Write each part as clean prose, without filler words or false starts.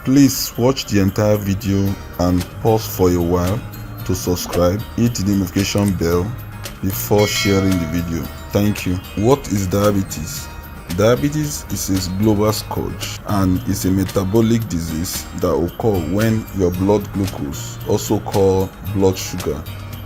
Please watch the entire video and pause for a while to subscribe, hit the notification bell before sharing the video. Thank you. What is diabetes? Diabetes is a global scourge and is a metabolic disease that occurs when your blood glucose, also called blood sugar,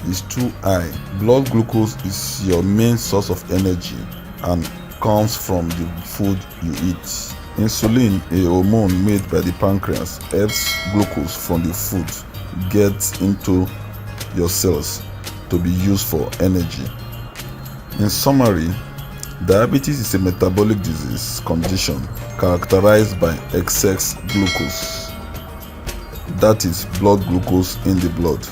is too high. Blood glucose is your main source of energy and comes from the food you eat. Insulin, a hormone made by the pancreas, helps glucose from the food get into your cells to be used for energy. In summary, diabetes is a metabolic disease condition characterized by excess glucose, that is blood glucose in the blood.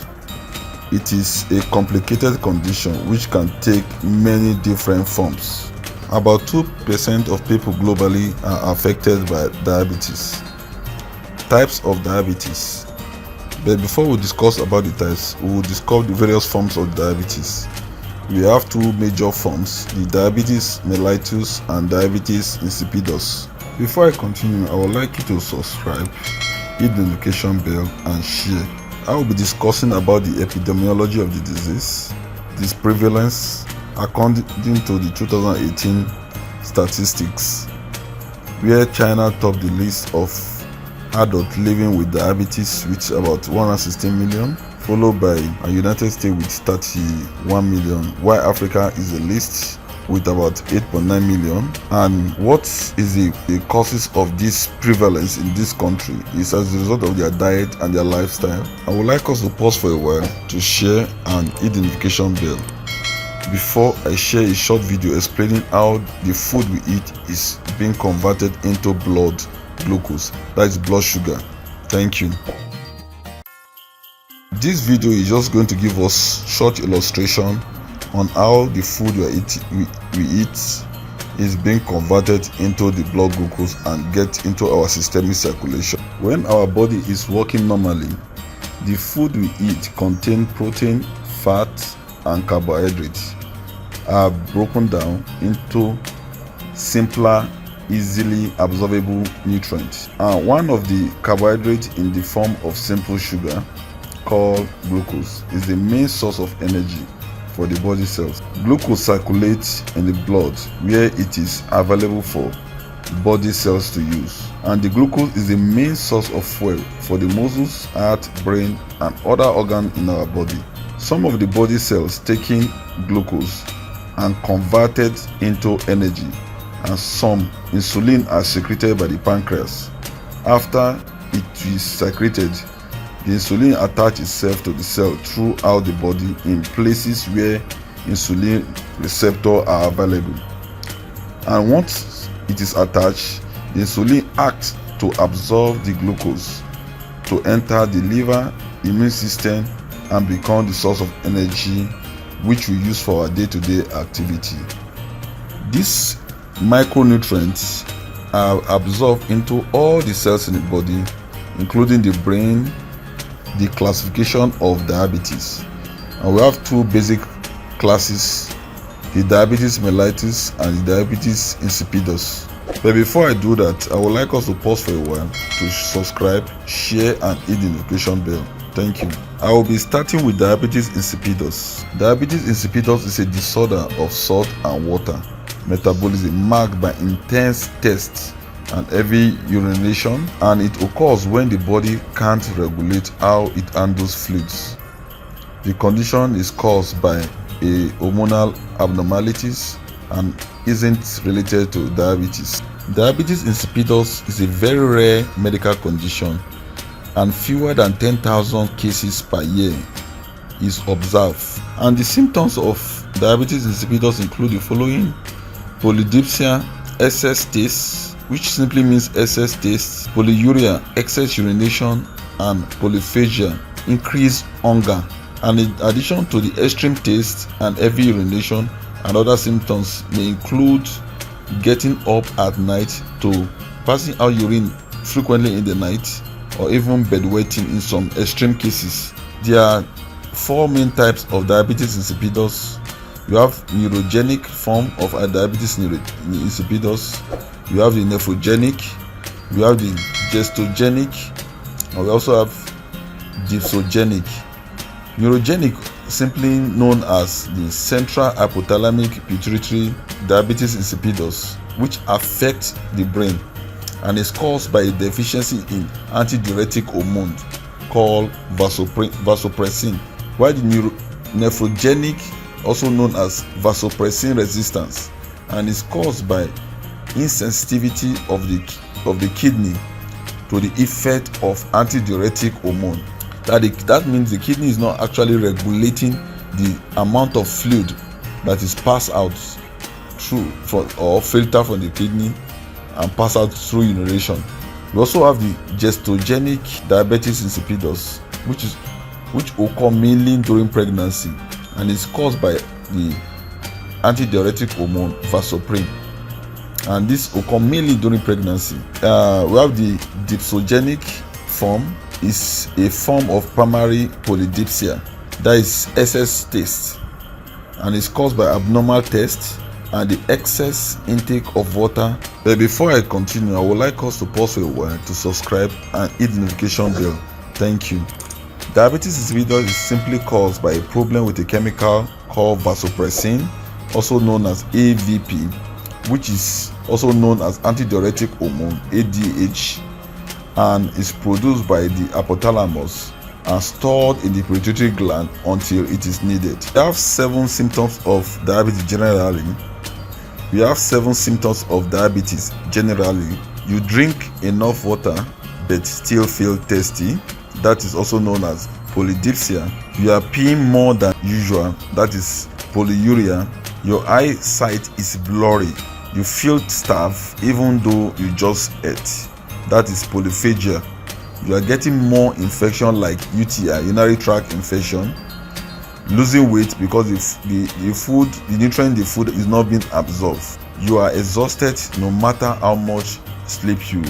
It is a complicated condition which can take many different forms. About 2% of people globally are affected by diabetes. Types of diabetes. But before we discuss about the types, we will discuss the various forms of diabetes. We have two major forms, the diabetes mellitus and diabetes insipidus. Before I continue, I would like you to subscribe, hit the notification bell and share. I will be discussing about the epidemiology of the disease, its prevalence according to the 2018 statistics, where China topped the list of adults living with diabetes with about 116 million. Followed by the United States with 31 million, while Africa is the least with about 8.9 million. And what is the causes of this prevalence in this country is as a result of their diet and their lifestyle. I would like us to pause for a while to share and hit the notification bell before I share a short video explaining how the food we eat is being converted into blood glucose, that is blood sugar. Thank you. This video is just going to give us short illustration on how the food we eat is being converted into the blood glucose and get into our systemic circulation. When our body is working normally, the food we eat contain protein, fat and carbohydrates are broken down into simpler, easily absorbable nutrients. And one of the carbohydrates in the form of simple sugar called glucose is the main source of energy for the body cells. Glucose circulates in the blood where it is available for body cells to use, and the glucose is the main source of fuel for the muscles, heart, brain and other organs in our body. Some of the body cells taking glucose and converted into energy, and some insulin are secreted by the pancreas. After it is secreted, the insulin attaches itself to the cell throughout the body in places where insulin receptors are available. And once it is attached, the insulin acts to absorb the glucose to enter the liver, immune system and become the source of energy which we use for our day-to-day activity. These micronutrients are absorbed into all the cells in the body, including the brain. The classification of diabetes, and we have two basic classes, the diabetes mellitus and the diabetes insipidus. But before I do that, I would like us to pause for a while to subscribe, share and hit the notification bell. Thank you. I will be starting with diabetes insipidus. Diabetes insipidus is a disorder of salt and water metabolism marked by intense thirst and heavy urination, and it occurs when the body can't regulate how it handles fluids. The condition is caused by a hormonal abnormalities and isn't related to diabetes. Diabetes insipidus is a very rare medical condition, and fewer than 10,000 cases per year is observed. And the symptoms of diabetes insipidus include the following: polydipsia, excess taste, which simply means excess taste, polyuria, excess urination, and polyphagia, increased hunger. And in addition to the extreme taste and heavy urination, and other symptoms may include getting up at night to passing out urine frequently in the night, or even bedwetting in some extreme cases. There are four main types of diabetes insipidus. You have neurogenic form of diabetes insipidus, you have the nephrogenic, you have the gestogenic, and we also have dipsogenic. Neurogenic, simply known as the central hypothalamic pituitary diabetes insipidus, which affects the brain and is caused by a deficiency in antidiuretic hormone called vasopressin, while the nephrogenic, also known as vasopressin resistance, and is caused by insensitivity of the kidney to the effect of antidiuretic hormone. That means the kidney is not actually regulating the amount of fluid that is passed out through or filter from the kidney and pass out through urination. We also have the gestogenic diabetes insipidus, which occur mainly during pregnancy and is caused by the antidiuretic hormone vasopressin, and this occur mainly during pregnancy. We have the dipsogenic form, is a form of primary polydipsia, that is excess taste, and is caused by abnormal taste and the excess intake of water. But before I continue, I would like us to pause for a while to subscribe and hit the notification bell. Thank you. Diabetes insipidus is simply caused by a problem with a chemical called vasopressin, also known as AVP, which is also known as antidiuretic hormone ADH, and is produced by the hypothalamus and stored in the pituitary gland until it is needed. We have 7 symptoms of diabetes generally. You drink enough water but still feel thirsty. That is also known as polydipsia. You are peeing more than usual. That is polyuria. Your eyesight is blurry. You feel starved even though you just ate. That is polyphagia. You are getting more infection like UTI, urinary tract infection. Losing weight because the nutrient in the food is not being absorbed. You are exhausted no matter how much sleep you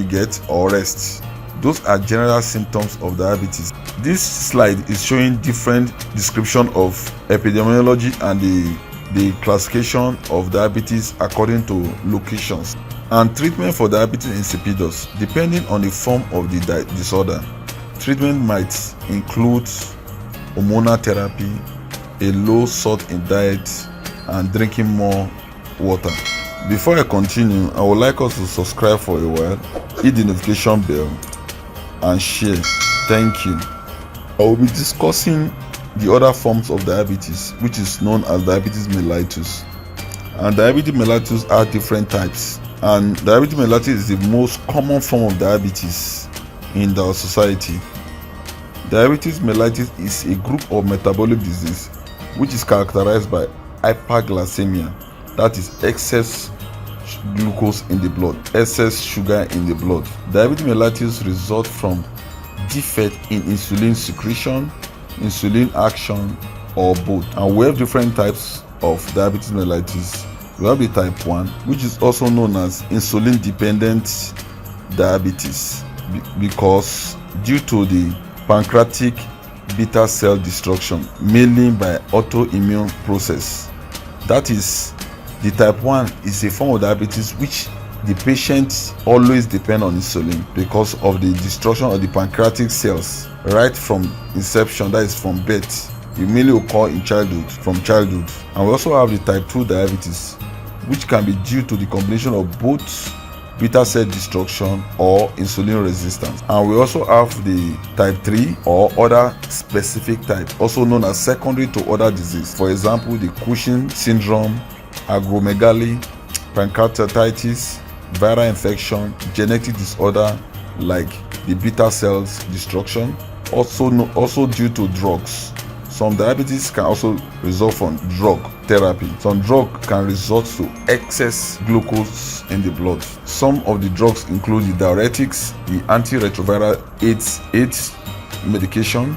get or rest. Those are general symptoms of diabetes. This slide is showing different description of epidemiology and the classification of diabetes according to locations. And treatment for diabetes insipidus, depending on the form of the disorder. Treatment might include hormonal therapy, a low salt in diet, and drinking more water. Before I continue, I would like us to subscribe for a while, hit the notification bell, and share. Thank you. I will be discussing the other forms of diabetes, which is known as diabetes mellitus. And diabetes mellitus are different types. And diabetes mellitus is the most common form of diabetes in our society. Diabetes mellitus is a group of metabolic disease which is characterized by hyperglycemia, that is excess glucose in the blood, excess sugar in the blood. Diabetes mellitus results from defect in insulin secretion, insulin action, or both. And we have different types of diabetes mellitus. We have the type 1, which is also known as insulin dependent diabetes, because due to the pancreatic beta cell destruction, mainly by autoimmune process. That is, the type 1 is a form of diabetes which the patient always depend on insulin because of the destruction of the pancreatic cells right from inception, that is from birth. It mainly occur in from childhood. And we also have the type 2 diabetes, which can be due to the combination of both beta cell destruction or insulin resistance. And we also have the type 3 or other specific type, also known as secondary to other disease. For example, the Cushing syndrome, acromegaly, pancreatitis, viral infection, genetic disorder like the beta cells destruction, also due to drugs. Some diabetes can also result from drug therapy. Some drug can result to excess glucose in the blood. Some of the drugs include the diuretics, the antiretroviral AIDS medication,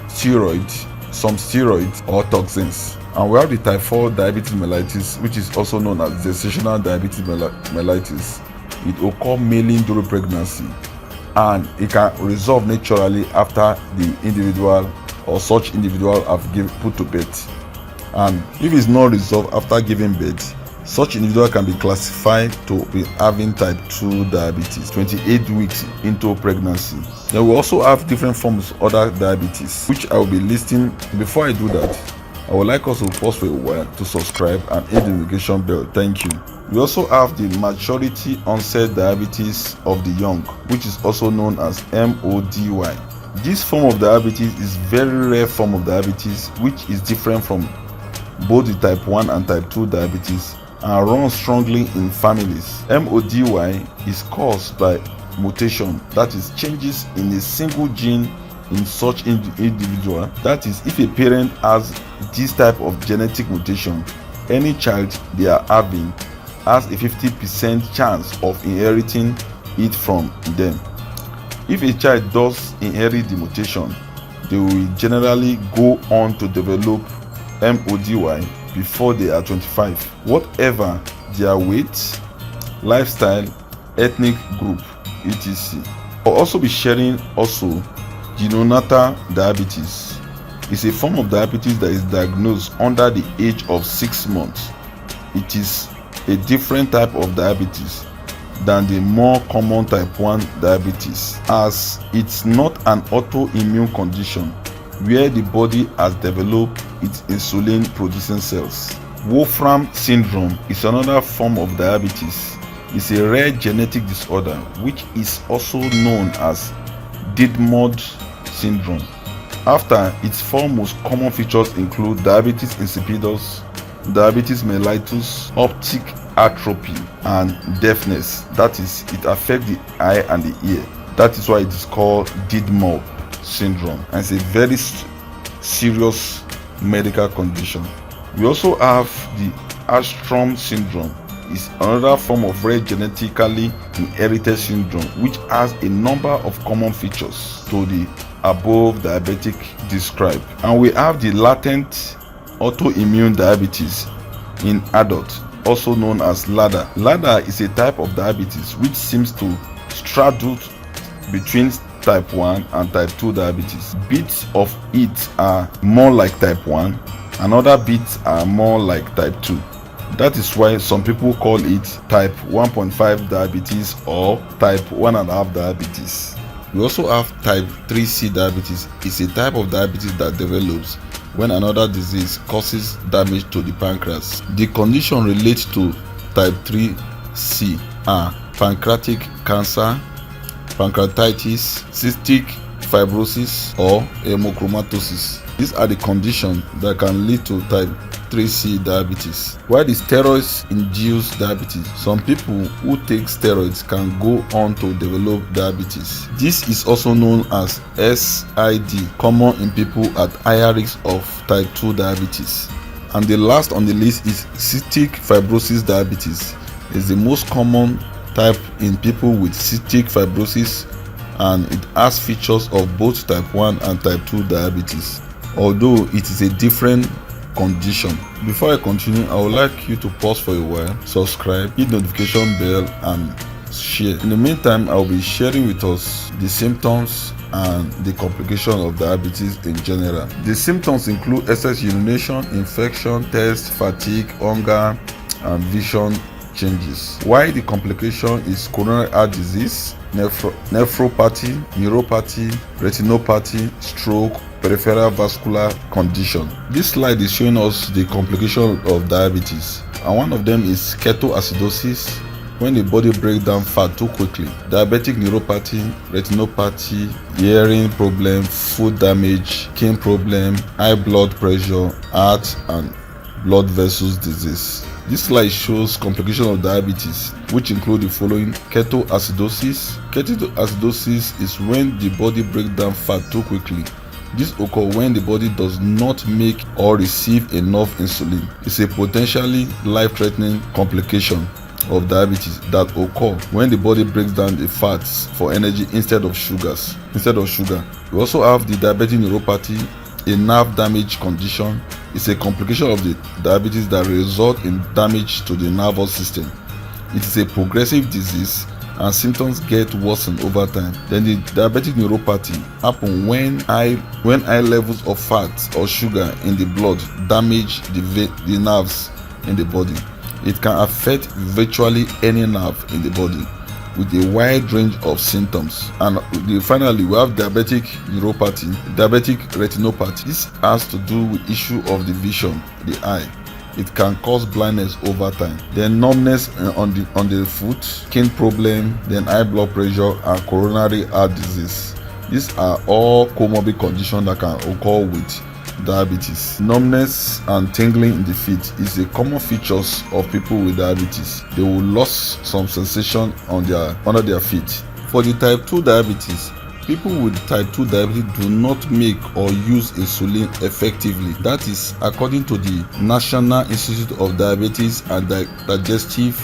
some steroids or toxins. And we have the type 4 diabetes mellitus, which is also known as gestational diabetes mellitus. It occurs mainly during pregnancy, and it can resolve naturally after the individual or such individual have put to bed. And if it's not resolved after giving birth, Such individual can be classified to be having type 2 diabetes 28 weeks into pregnancy. Then we also have different forms of other diabetes, which I will be listing. Before I do that, I would like us to pause for a while to subscribe and hit the notification bell. Thank you. We also have the maturity onset diabetes of the young, which is also known as MODY. This form of diabetes is very rare form of diabetes, which is different from both the type 1 and type 2 diabetes and runs strongly in families. MODY is caused by mutation, that is changes in a single gene in such individual. That is, if a parent has this type of genetic mutation, any child they are having has a 50% chance of inheriting it from them. If a child does inherit the mutation, they will generally go on to develop MODY before they are 25, whatever their weight, lifestyle, ethnic group, etc. I'll also be sharing neonatal diabetes. It's a form of diabetes that is diagnosed under the age of 6 months. It is a different type of diabetes than the more common type 1 diabetes, as it's not an autoimmune condition where the body has developed its insulin producing cells. Wolfram syndrome is another form of diabetes. It's a rare genetic disorder which is also known as Didmond syndrome. After, its four most common features include diabetes insipidus, diabetes mellitus, optic atrophy, and deafness. That is, it affects the eye and the ear. That is why it is called Didmond syndrome, and it's a very serious medical condition. We also have the Armstrong syndrome. It's another form of rare genetically inherited syndrome which has a number of common features to the above diabetic described. And we have the latent autoimmune diabetes in adults, also known as LADA. LADA is a type of diabetes which seems to straddle between type 1 and type 2 diabetes. Bits of it are more like type 1 and other bits are more like type 2. That is why some people call it type 1.5 diabetes or type 1.5 diabetes. We also have type 3C diabetes. It's a type of diabetes that develops when another disease causes damage to the pancreas. The condition relates to type 3C are pancreatic cancer, pancreatitis, cystic fibrosis, or hemochromatosis. These are the conditions that can lead to type 3C diabetes. While the steroid induced diabetes, some people who take steroids can go on to develop diabetes. This is also known as SID, common in people at higher risk of type 2 diabetes. And the last on the list is cystic fibrosis diabetes. It's the most common type in people with cystic fibrosis, and it has features of both type 1 and type 2 diabetes, although it is a different condition. Before I continue, I would like you to pause for a while, subscribe, hit the notification bell, and share. In the meantime, I will be sharing with us the symptoms and the complication of diabetes in general. The symptoms include excess urination, infection, thirst, fatigue, hunger, and vision changes. While the complication is coronary heart disease, nephropathy, neuropathy, retinopathy, stroke, peripheral vascular condition. This slide is showing us the complication of diabetes, and one of them is ketoacidosis, when the body breaks down fat too quickly, diabetic neuropathy, retinopathy, hearing problem, foot damage, skin problem, high blood pressure, heart and blood vessels disease. This slide shows complications of diabetes, which include the following: ketoacidosis. Ketoacidosis is when the body breaks down fat too quickly. This occurs when the body does not make or receive enough insulin. It's a potentially life-threatening complication of diabetes that occur when the body breaks down the fats for energy instead of sugar. We also have the diabetic neuropathy, a nerve damage condition. It's a complication of the diabetes that results in damage to the nervous system. It is a progressive disease and symptoms get worsened over time. Then the diabetic neuropathy happens when high levels of fat or sugar in the blood damage the nerves in the body. It can affect virtually any nerve in the body with a wide range of symptoms. And finally, we have diabetic neuropathy, diabetic retinopathy. This has to do with issue of the vision, the eye. It can cause blindness over time. Then numbness on the foot, skin problem, then high blood pressure and coronary heart disease. These are all comorbid conditions that can occur with diabetes. Numbness and tingling in the feet is a common features of people with diabetes. They will lose some sensation under their feet. For the type 2 diabetes, people with type 2 diabetes do not make or use insulin effectively. That is according to the National Institute of Diabetes and Digestive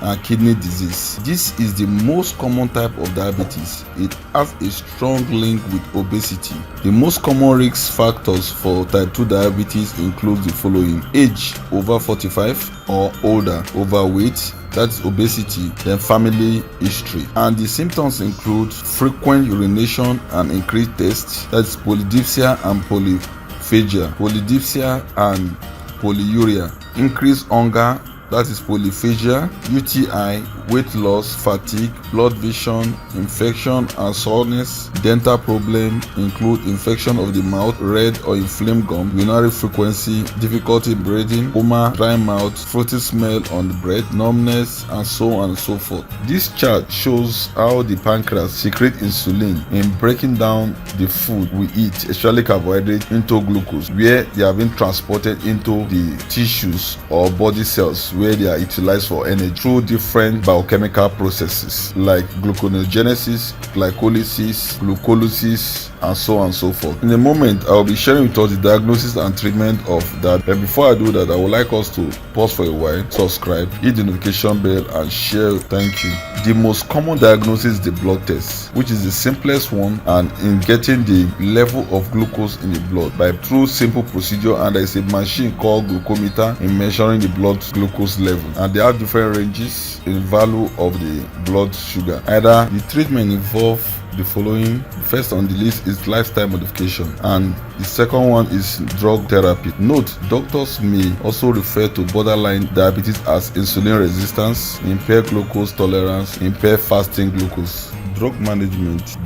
and Kidney Disease. This is the most common type of diabetes. It has a strong link with obesity. The most common risk factors for type 2 diabetes include the following: age over 45 or older, overweight, that's obesity, then family history. And the symptoms include frequent urination and increased thirst, that's polydipsia and polyphagia, polydipsia and polyuria, increased hunger, that is polyphagia, UTI, weight loss, fatigue, blurred vision, infection and soreness. Dental problem include infection of the mouth, red or inflamed gum, urinary frequency, difficulty in breathing, coma, dry mouth, fruity smell on the breath, numbness, and so on and so forth. This chart shows how the pancreas secretes insulin in breaking down the food we eat, especially carbohydrates, into glucose, where they have been transported into the tissues or body cells, where they are utilized for energy through different biochemical processes like gluconeogenesis, glycolysis, glucolysis, and so on and so forth. In a moment, I will be sharing with us the diagnosis and treatment of that. But before I do that, I would like us to pause for a while, subscribe, hit the notification bell, and share. Thank you. The most common diagnosis is the blood test, which is the simplest one, and in getting the level of glucose in the blood by through simple procedure. And there is a machine called glucometer in measuring the blood glucose level, and they have different ranges in value of the blood sugar. Either the treatment involve the following. First on the list is lifestyle modification, and the second one is drug therapy. Note, doctors may also refer to borderline diabetes as insulin resistance, impaired glucose tolerance, impaired fasting glucose. Drug management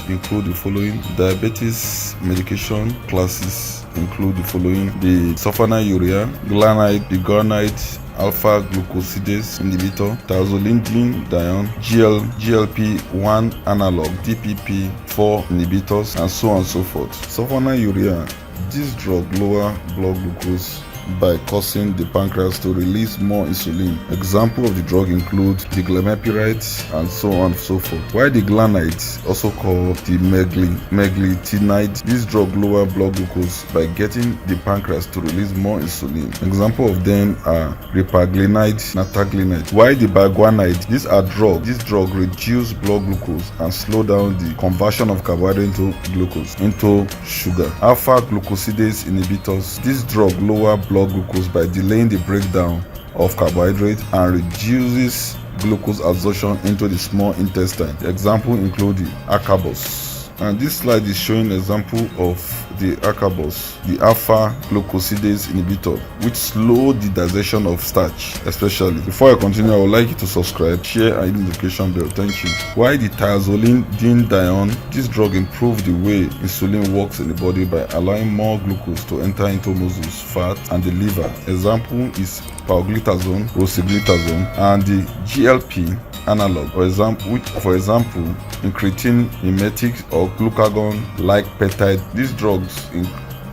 include the following. Diabetes medication classes include the following: the sulfonylurea, glanide, the granite, alpha glucosidase inhibitor, thiazolidine, GLP-1 analog, DPP-4 inhibitors, and so on and so forth. Sulfonylurea, this drug lower blood glucose by causing the pancreas to release more insulin. Example of the drug include the glimepiride and so on and so forth. While the glanide, also called the meglitinide, this drug lower blood glucose by getting the pancreas to release more insulin. Example of them are ripaglinide, nataglinide. While the baguanide, these are drugs. This drug reduce blood glucose and slow down the conversion of carbohydrate into sugar. Alpha glucosidase inhibitors, this drug lower blood glucose by delaying the breakdown of carbohydrate and reduces glucose absorption into the small intestine. Example include the acarbose. And this slide is showing example of the acarbose, the alpha glucosidase inhibitor, which slow the digestion of starch especially. Before I continue, I would like you to subscribe, share, and hit the notification bell. Thank you. While the thiazolidine, this drug improves the way insulin works in the body by allowing more glucose to enter into muscles, fat, and the liver. Example is pioglitazone, rosiglitazone, and the GLP analog, for example, incretin mimetics or glucagon-like peptide. These drugs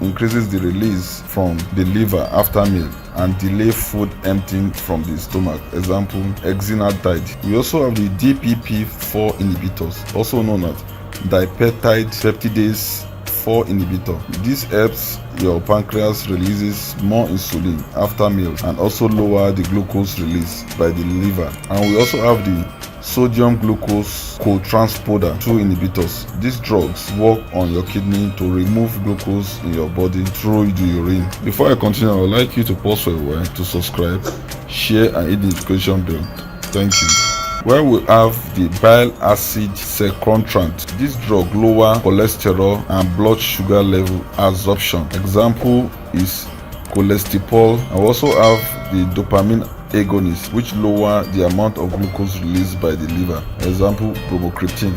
increases the release from the liver after meal and delay food emptying from the stomach. Example, exenatide. We also have the DPP-4 inhibitors, also known as dipeptide peptidase 4 inhibitor. This helps your pancreas releases more insulin after meals and also lower the glucose release by the liver. And we also have the sodium glucose cotransporter 2 inhibitors. These drugs work on your kidney to remove glucose in your body through the urine. Before I continue, I would like you to pause for a while to subscribe, share, and hit the notification bell. Thank you. Where we have the bile acid sequestrant. This drug lower cholesterol and blood sugar level absorption. Example is cholesterol. I also have the dopamine agonist, which lower the amount of glucose released by the liver, example bromocriptine.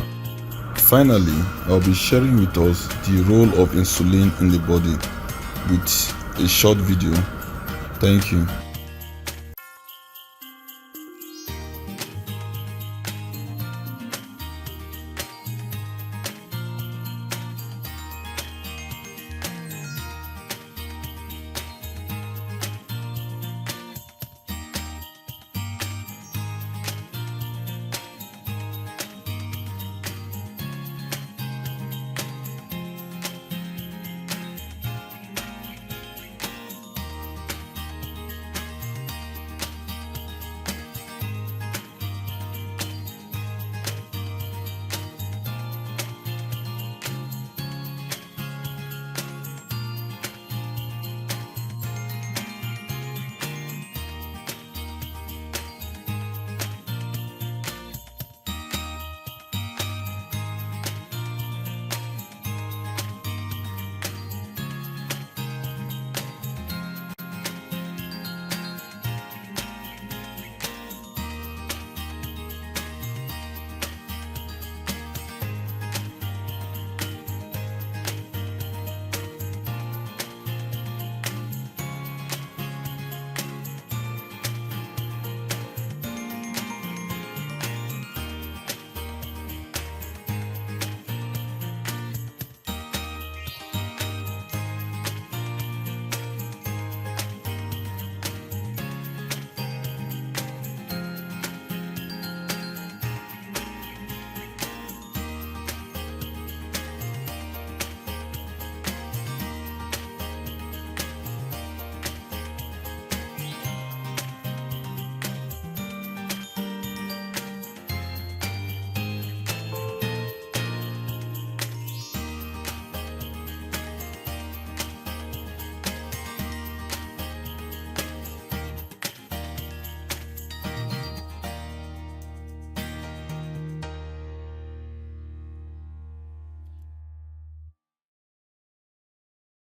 Finally, I'll be sharing with us the role of insulin in the body with a short video. Thank you.